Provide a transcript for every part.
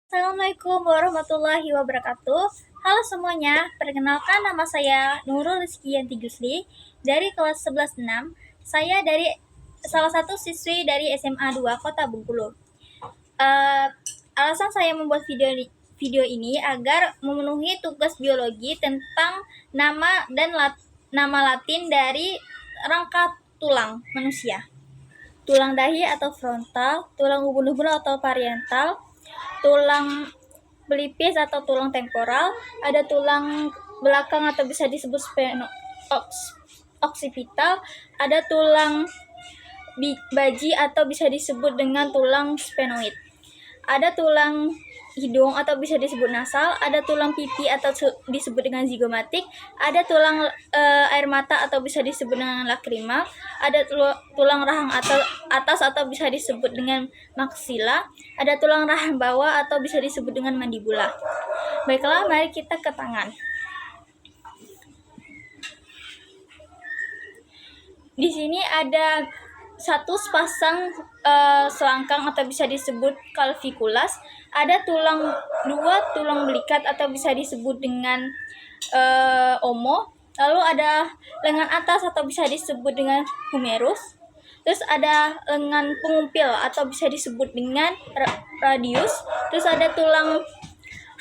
Assalamualaikum warahmatullahi wabarakatuh. Halo semuanya, perkenalkan nama saya Nurul Rizkianti Gusli dari kelas 11-6. Saya dari salah satu siswi dari SMA 2 Kota Bengkulu. Alasan saya membuat video ini agar memenuhi tugas biologi tentang nama dan nama Latin dari rangka tulang manusia. Tulang dahi atau frontal, tulang ubun-ubun atau parietal, tulang pelipis atau tulang temporal, ada tulang belakang atau bisa disebut occipital, ada tulang baji atau bisa disebut dengan tulang sphenoid, ada tulang hidung atau bisa disebut nasal, ada tulang pipi atau disebut dengan zigomatik, ada tulang air mata atau bisa disebut dengan lakrima, ada tulang rahang atas atau bisa disebut dengan maksila, ada tulang rahang bawah atau bisa disebut dengan mandibula. Baiklah, mari kita ke tangan. Di sini ada satu sepasang selangkang atau bisa disebut calviculas, ada dua tulang belikat atau bisa disebut dengan omo, lalu ada lengan atas atau bisa disebut dengan humerus, terus ada lengan pengumpil atau bisa disebut dengan radius, terus ada tulang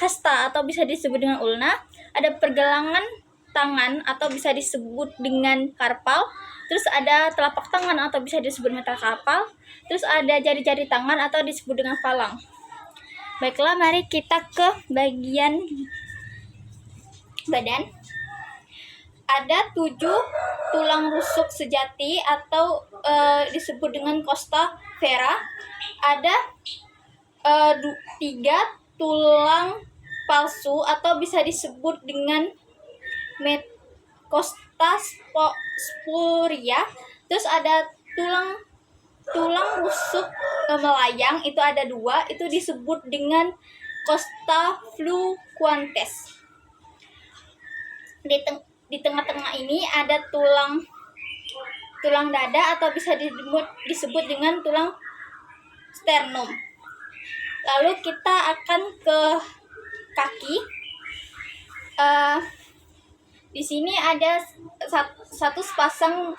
hasta atau bisa disebut dengan ulna, ada pergelangan tangan atau bisa disebut dengan karpal, terus ada telapak tangan atau bisa disebut metakarpal, terus ada jari-jari tangan atau disebut dengan falang. Baiklah, mari kita ke bagian badan. Ada 7 tulang rusuk sejati atau disebut dengan costa vera. Ada 3 tulang palsu atau bisa disebut dengan costa spuria. Terus ada tulang rusuk melayang, itu ada 2, itu disebut dengan costa fluquantes. Di tengah-tengah ini ada tulang dada atau bisa disebut dengan tulang sternum. Lalu kita akan ke kaki. Di sini ada satu sepasang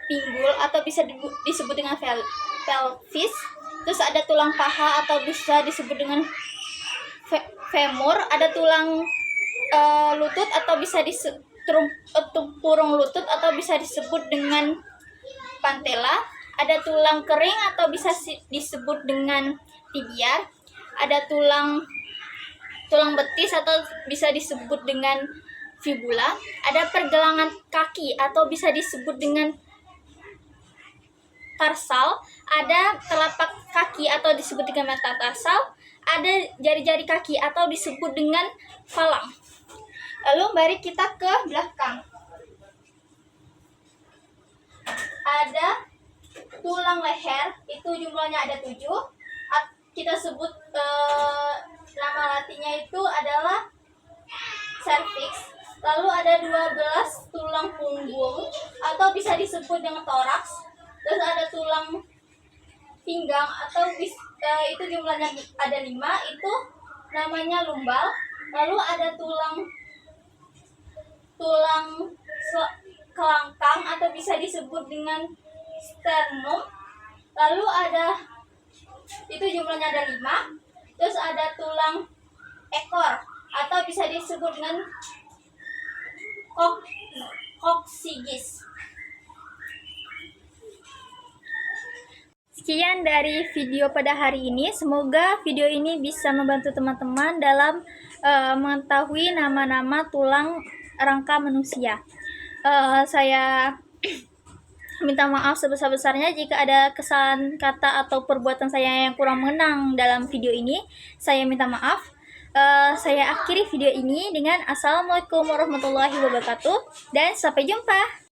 pinggul atau bisa disebut dengan pelvis. Terus ada tulang paha atau bisa disebut dengan femur. Ada tulang lutut atau bisa purung lutut atau bisa disebut dengan pantela. Ada tulang kering atau bisa disebut dengan tibia. Ada tulang betis atau bisa disebut dengan fibula. Ada pergelangan kaki atau bisa disebut dengan tarsal. Ada telapak kaki atau disebut dengan metatarsal. Ada jari-jari kaki atau disebut dengan falang. Lalu mari kita ke belakang. Ada tulang leher, itu jumlahnya ada 7. Kita sebut nama latinnya itu adalah cervix. Lalu ada 12 tulang punggung atau bisa disebut dengan toraks. Terus ada tulang pinggang atau itu jumlahnya ada 5, itu namanya lumbal. Lalu ada tulang kelangkang atau bisa disebut dengan sternum. Lalu ada itu jumlahnya ada 5. Terus ada tulang ekor atau bisa disebut dengan coccyx. Sekian dari video pada hari ini. Semoga video ini bisa membantu teman-teman dalam mengetahui nama-nama tulang rangka manusia. Saya minta maaf sebesar-besarnya jika ada kesalahan kata atau perbuatan saya yang kurang mengenang dalam video ini. Saya minta maaf. Saya akhiri video ini dengan Assalamualaikum warahmatullahi wabarakatuh dan sampai jumpa.